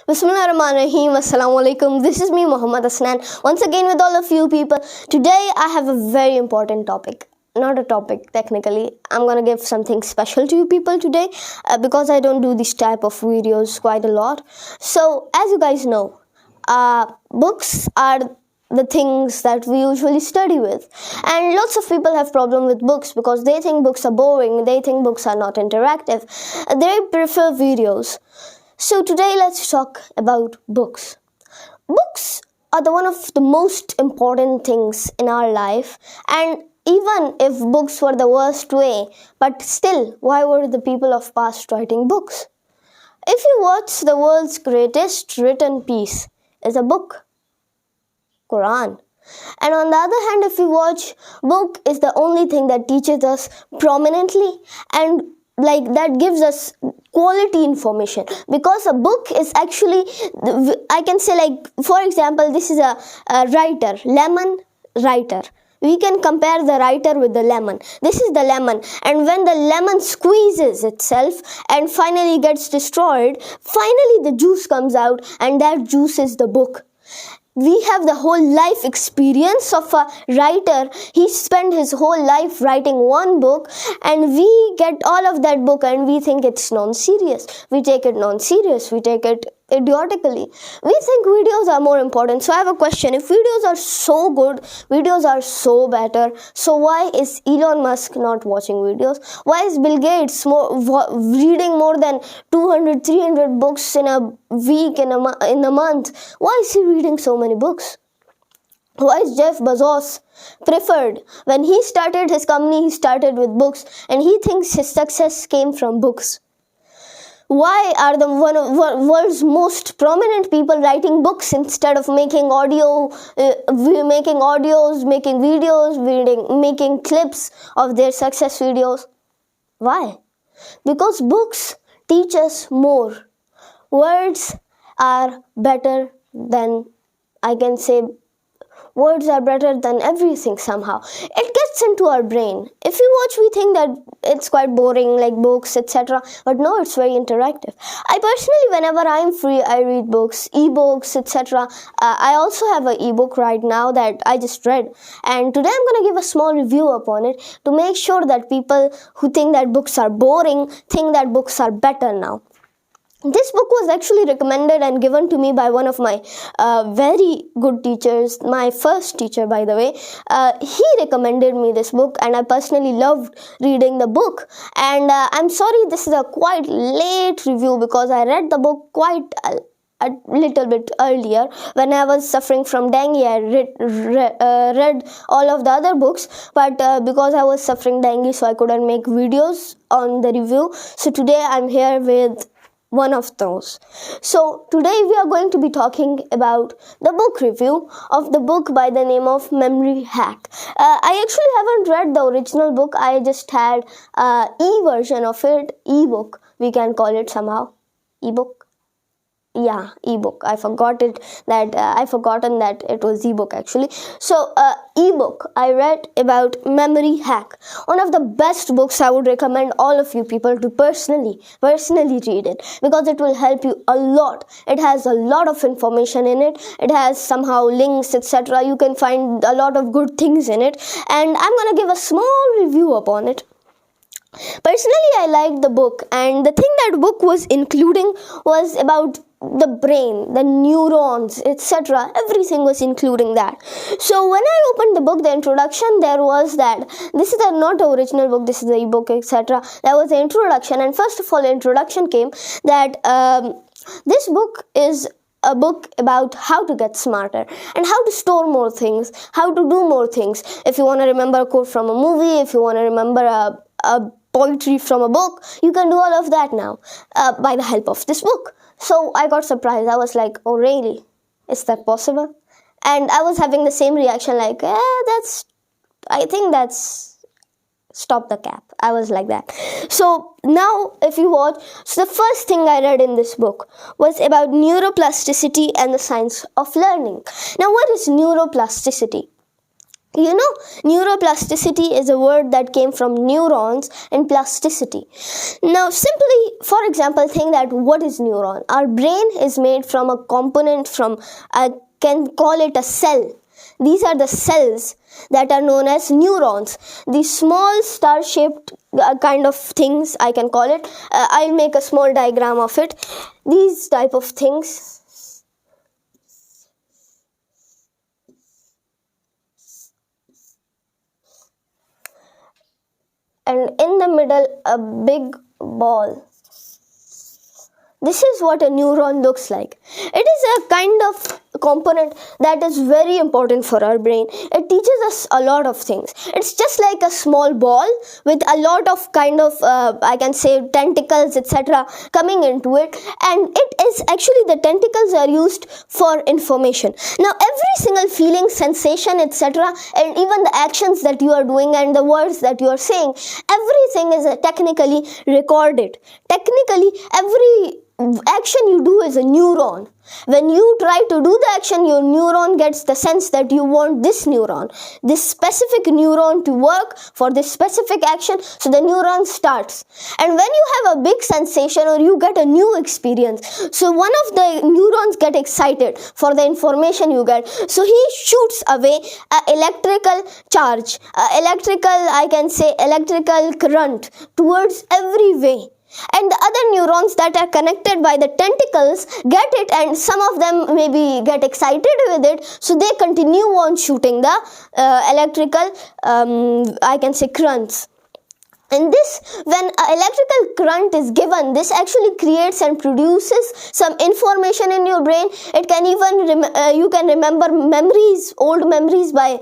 Bismillahirrahmanirrahim. Assalamualaikum. This is me, Muhammad Hasnain, once again with all of you people. Today I have a very important topic. Not a topic technically. I'm gonna give something special to you people today because I don't do this type of videos quite a lot. So as you guys know, books are the things that we usually study with, and lots of people have problem with books because they think books are boring, they think books are not interactive, they prefer videos. So today let's talk about books. Books are one of the most important things in our life, and even if books were the worst way, but still, why were the people of past writing books? If you watch, the world's greatest written piece is a book, Quran. And on the other hand, if you watch, book is the only thing that teaches us prominently and that gives us quality information, because a book is actually, I can say, for example, this is a writer, lemon writer. We can compare the writer with the lemon. This is the lemon, and when the lemon squeezes itself and finally gets destroyed, finally the juice comes out, and that juice is the book. We have the whole life experience of a writer. He spent his whole life writing one book, and we get all of that book and we think it's non-serious. We take it non-serious. We take it idiotically. We think videos are more important. So I have a question. If videos are so good, videos are so better, so why is Elon Musk not watching videos? Why is Bill Gates reading more than 200, 300 books in a week, in a month? Why is he reading so many books? Why is Jeff Bezos preferred? When he started his company, he started with books, and he thinks his success came from books. Why are the one of world's most prominent people writing books instead of making audios, making videos, making clips of their success videos? Why? Because books teach us more. Words are better than, I can say, words are better than everything somehow. It gets into our brain. If you watch, we think that it's quite boring, like books, etc. But no, it's very interactive. I personally, whenever I'm free, I read books, ebooks, etc. I also have an ebook right now that I just read. And today I'm going to give a small review upon it to make sure that people who think that books are boring think that books are better now. This book was actually recommended and given to me by one of my very good teachers, my first teacher, by the way. He recommended me this book, and I personally loved reading the book. And I'm sorry this is a quite late review because I read the book quite a little bit earlier. When I was suffering from dengue, I read all of the other books, but because I was suffering dengue, so I couldn't make videos on the review. So today I'm here with one of those. So today we are going to be talking about the book review of the book by the name of Memory Hack. I actually haven't read the original book. I just had e-version of it, ebook, we can call it somehow. Ebook? Yeah, ebook. I forgotten that it was ebook actually. So ebook I read about Memory Hack. One of the best books. I would recommend all of you people to personally read it because it will help you a lot. It has a lot of information in it. It has somehow links, etc. You can find a lot of good things in it, and I'm gonna give a small review upon it. Personally, I liked the book, and the thing that book was including was about the brain, the neurons, etc. Everything was including that. So when I opened the book, the introduction, there was that this is not the original book, this is the ebook, etc. There was the introduction, and first of all, the introduction came that this book is a book about how to get smarter and how to store more things, how to do more things. If you want to remember a quote from a movie, if you want to remember a poetry from a book, you can do all of that now by the help of this book. So I got surprised. I was like, oh really? Is that possible? And I was having the same reaction like, I think that's stop the cap. I was like that. So now if you watch, so the first thing I read in this book was about neuroplasticity and the science of learning. Now what is neuroplasticity? Neuroplasticity is a word that came from neurons and plasticity. Now, simply, for example, think that what is neuron? Our brain is made from a component from, I can call it a cell. These are the cells that are known as neurons. These small star-shaped kind of things, I can call it. I'll make a small diagram of it. These type of things. And in the middle, a big ball. This is what a neuron looks like. It is a kind of component that is very important for our brain. It teaches us a lot of things. It's just like a small ball with a lot of kind of, I can say, tentacles, etc. coming into it. And it is actually, the tentacles are used for information. Now, every single feeling, sensation, etc. and even the actions that you are doing and the words that you are saying, everything is technically recorded. Technically, every action you do is a neuron. When you try to do the action, your neuron gets the sense that you want this specific neuron to work for this specific action, so the neuron starts. And when you have a big sensation or you get a new experience, so one of the neurons get excited for the information you get, so he shoots away an electrical charge, electrical current towards every way. And the other neurons that are connected by the tentacles get it, and some of them maybe get excited with it, so they continue on shooting the electrical currents. And this, when electrical current is given, this actually creates and produces some information in your brain. It can even, you can remember memories, old memories by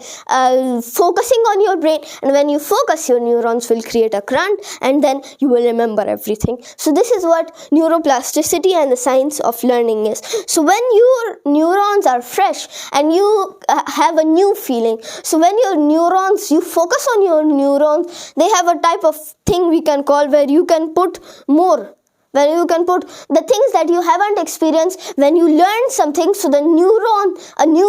focusing on your brain. And when you focus, your neurons will create a current, and then you will remember everything. So this is what neuroplasticity and the science of learning is. So when your neurons are fresh and you have a new feeling, so when your neurons, you focus on your neurons, they have a type of thing we can call where you can put more, where you can put the things that you haven't experienced. When you learn something, so a new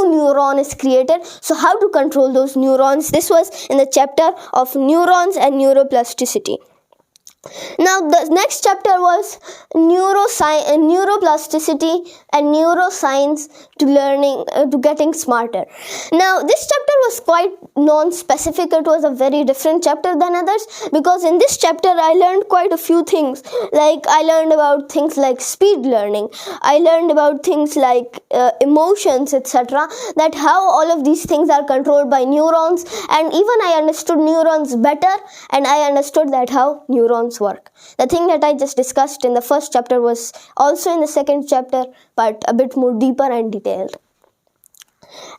neuron is created. So how to control those neurons? This was in the chapter of neurons and neuroplasticity. Now the next chapter was neuroplasticity and neuroscience to learning, to getting smarter. Now this chapter was quite non-specific. It was a very different chapter than others, because in this chapter I learned quite a few things. Like I learned about things like speed learning. I learned about things like emotions, etc. That how all of these things are controlled by neurons, and even I understood neurons better, and I understood that how neurons work. The thing that I just discussed in the first chapter was also in the second chapter, but a bit more deeper and detailed.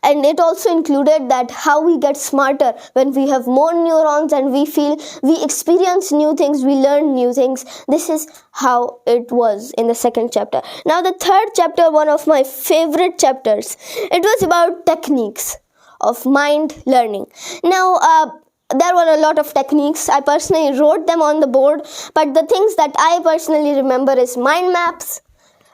And it also included that how we get smarter when we have more neurons and we experience new things, we learn new things. This is how it was in the second chapter. Now the third chapter, one of my favorite chapters, it was about techniques of mind learning. Now, there were a lot of techniques. I personally wrote them on the board, but the things that I personally remember is mind maps,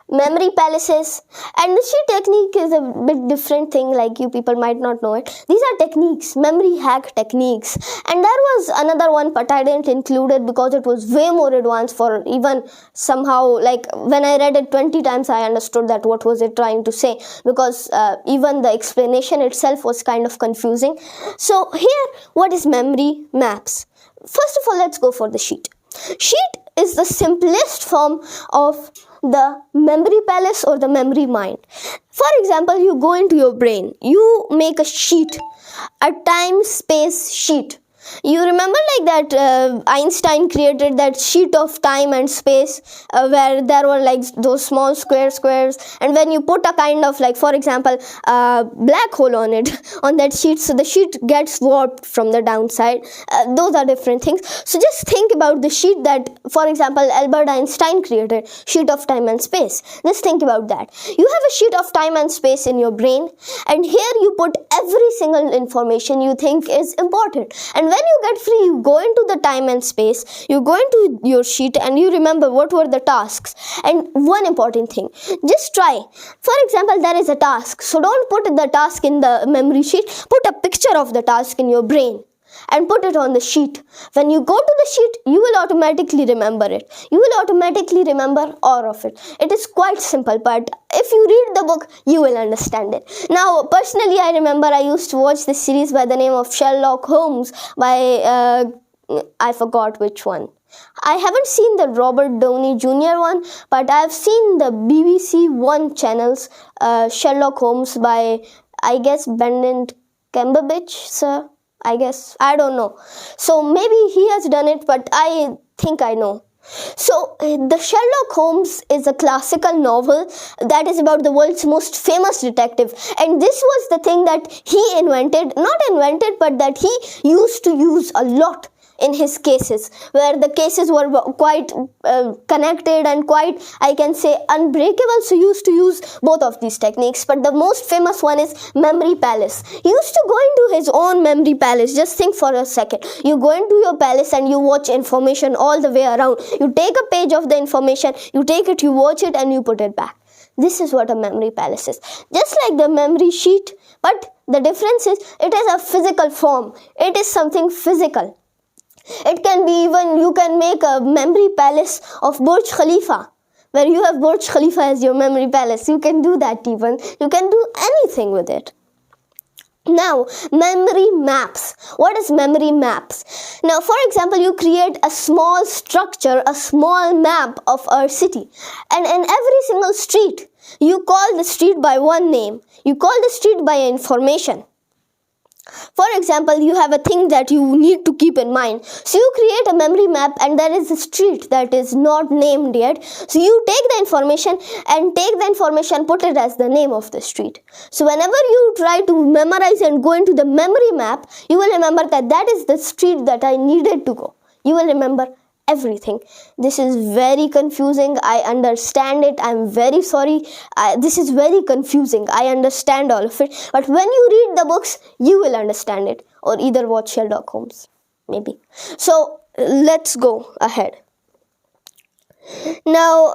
memory palaces, and the sheet technique is a bit different thing, like you people might not know it. These are techniques, memory hack techniques. And there was another one, but I didn't include it because it was way more advanced for even somehow, like when I read it 20 times, I understood that what was it trying to say, because even the explanation itself was kind of confusing. So here, what is memory maps? First of all, let's go for the sheet. Sheet is the simplest form of the memory palace or the memory mind. For example, you go into your brain, you make a sheet, a time-space sheet. You remember like that Einstein created that sheet of time and space where there were like those small squares, and when you put a kind of, like, for example, black hole on it, on that sheet, so the sheet gets warped from the downside. Those are different things. So just think about the sheet that, for example, Albert Einstein created, sheet of time and space. Just think about that. You have a sheet of time and space in your brain, and here you put every single information you think is important. And you get free, you go into the time and space, you go into your sheet and you remember what were the tasks. And one important thing, just try. For example, there is a task, so don't put the task in the memory sheet, put a picture of the task in your brain and put it on the sheet. When you go to the sheet, you will automatically remember it. You will automatically remember all of it. It is quite simple, but if you read the book, you will understand it. Now, personally, I remember I used to watch this series by the name of Sherlock Holmes by, I forgot which one. I haven't seen the Robert Downey Jr. one, but I've seen the BBC One channel's Sherlock Holmes by, I guess, Benedict Cumberbatch, sir. I guess, I don't know. So maybe he has done it, but I think I know. So the Sherlock Holmes is a classical novel that is about the world's most famous detective, and this was the thing that he not invented, but that he used to use a lot in his cases, where the cases were quite connected and quite, I can say, unbreakable. So he used to use both of these techniques, but the most famous one is memory palace. He used to go into his own memory palace. Just think for a second. You go into your palace and you watch information all the way around. You take a page of the information, you take it, you watch it, and you put it back. This is what a memory palace is. Just like the memory sheet, but the difference is it is a physical form. It is something physical. It can be even, you can make a memory palace of Burj Khalifa, where you have Burj Khalifa as your memory palace. You can do that even. You can do anything with it. Now, memory maps. What is memory maps? Now, for example, you create a small structure, a small map of our city. And in every single street, you call the street by one name. You call the street by information. For example, you have a thing that you need to keep in mind. So you create a memory map and there is a street that is not named yet. So you take the information and put it as the name of the street. So whenever you try to memorize and go into the memory map, you will remember that that is the street that I needed to go. You will remember everything. This is very confusing. I understand it. I'm very sorry. This is very confusing. I understand all of it. But when you read the books, you will understand it. Or either watch Sherlock Holmes. Maybe. So let's go ahead. Now,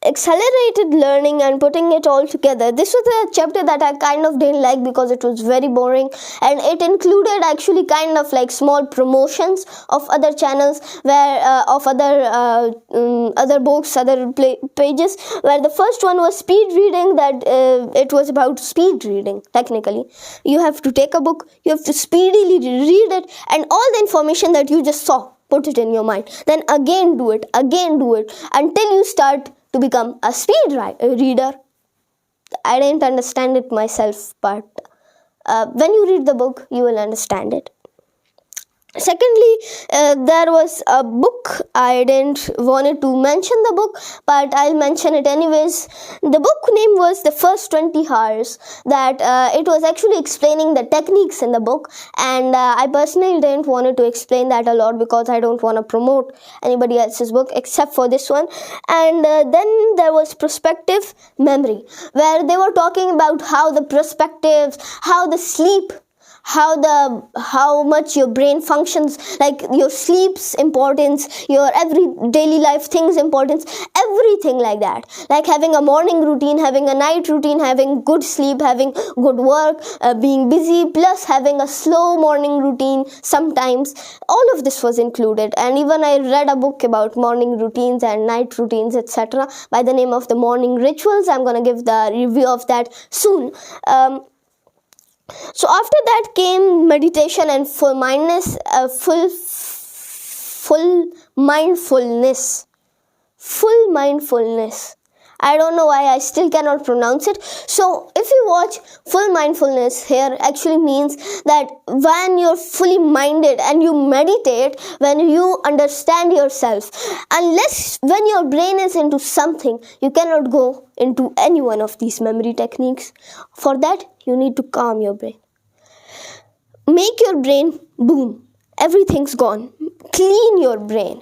accelerated learning and putting it all together. This was a chapter that I kind of didn't like because it was very boring, and it included actually kind of like small promotions of other channels where of other books, other pages, where the first one was speed reading, that it was about speed reading. Technically, you have to take a book, you have to speedily read it, and all the information that you just saw, put it in your mind, then again do it until you start to become a speed reader. I didn't understand it myself, but when you read the book, you will understand it. Secondly, there was a book. I didn't wanted to mention the book, but I'll mention it anyways. The book name was The First 20 Hours. That it was actually explaining the techniques in the book, and I personally didn't want to explain that a lot because I don't want to promote anybody else's book except for this one. And then there was Prospective Memory, where they were talking about how the perspectives, how the sleep, how much your brain functions, like your sleep's importance, your every daily life things importance, everything like that. Like having a morning routine, having a night routine, having good sleep, having good work, being busy, plus having a slow morning routine sometimes. All of this was included, and even I read a book about morning routines and night routines, etc. by the name of The Morning Rituals. I'm gonna give the review of that soon. So after that came meditation and full mindfulness. I don't know why I still cannot pronounce it. So if you watch full mindfulness here, actually means that when you're fully minded and you meditate, when you understand yourself, unless when your brain is into something, you cannot go into any one of these memory techniques. For that, you need to calm your brain. Make your brain boom. Everything's gone. Clean your brain.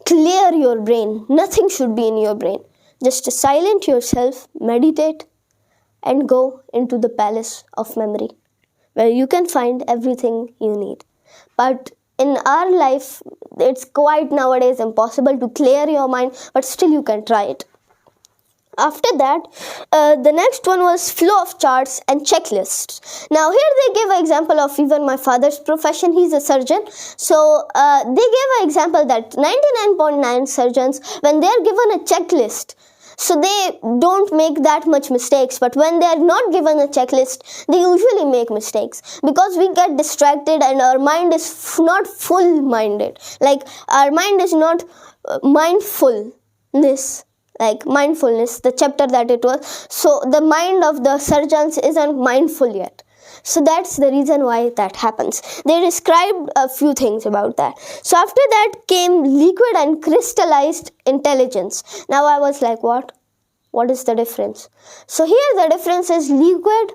Clear your brain. Nothing should be in your brain. Just silent yourself, meditate, and go into the palace of memory, where you can find everything you need. But in our life, it's quite nowadays impossible to clear your mind, but still you can try it. After that, the next one was flow of charts and checklists. Now here they give an example of even my father's profession. He's a surgeon. So they gave an example that 99.9 surgeons, when they are given a checklist, so they don't make that much mistakes. But when they are not given a checklist, they usually make mistakes, because we get distracted and our mind is not full minded. Like our mind is not mindfulness. Like mindfulness, the chapter that it was. So the mind of the surgeons isn't mindful yet. So that's the reason why that happens. They described a few things about that. So after that came liquid and crystallized intelligence. Now I was like, what? What is the difference? So here the difference is liquid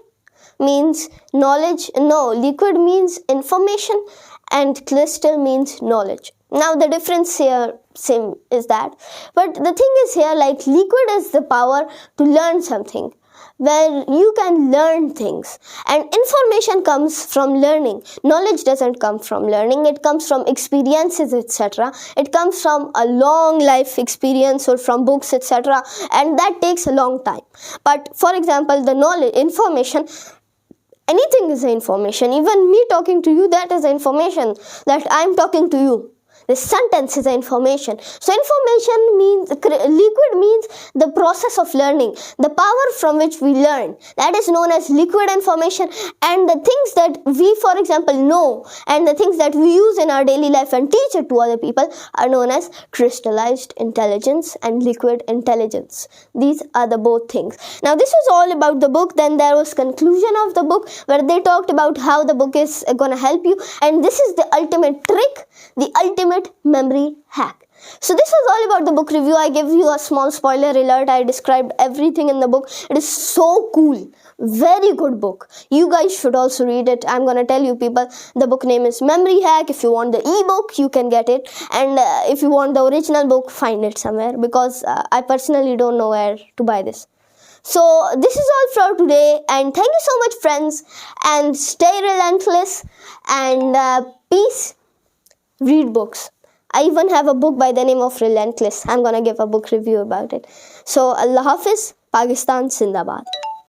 means knowledge. No, liquid means information and crystal means knowledge. Now the difference here same is that, but the thing is here, like liquid is the power to learn something, where you can learn things, and information comes from learning. Knowledge doesn't come from learning, it comes from experiences, etc. It comes from a long life experience or from books, etc., and that takes a long time. But for example, the knowledge, information, anything is information. Even me talking to you, that is information, that I'm talking to you. This sentence is information. So information means, liquid means the process of learning, the power from which we learn. That is known as liquid information. And the things that we, for example, know, and the things that we use in our daily life and teach it to other people are known as crystallized intelligence and liquid intelligence. These are the both things. Now this was all about the book. Then there was conclusion of the book, where they talked about how the book is going to help you. And this is the ultimate trick, the ultimate memory hack. So this was all about the book review. I give you a small spoiler alert. I described everything in the book. It is so cool. Very good book. You guys should also read it. I'm gonna tell you people, the book name is Memory Hack. If you want the ebook, you can get it. And if you want the original book, find it somewhere, because I personally don't know where to buy this. So this is all for today, and thank you so much, friends, and stay relentless, and peace. Read books. I even have a book by the name of Relentless. I'm gonna give a book review about it. So Allah Hafiz, Pakistan Zindabad.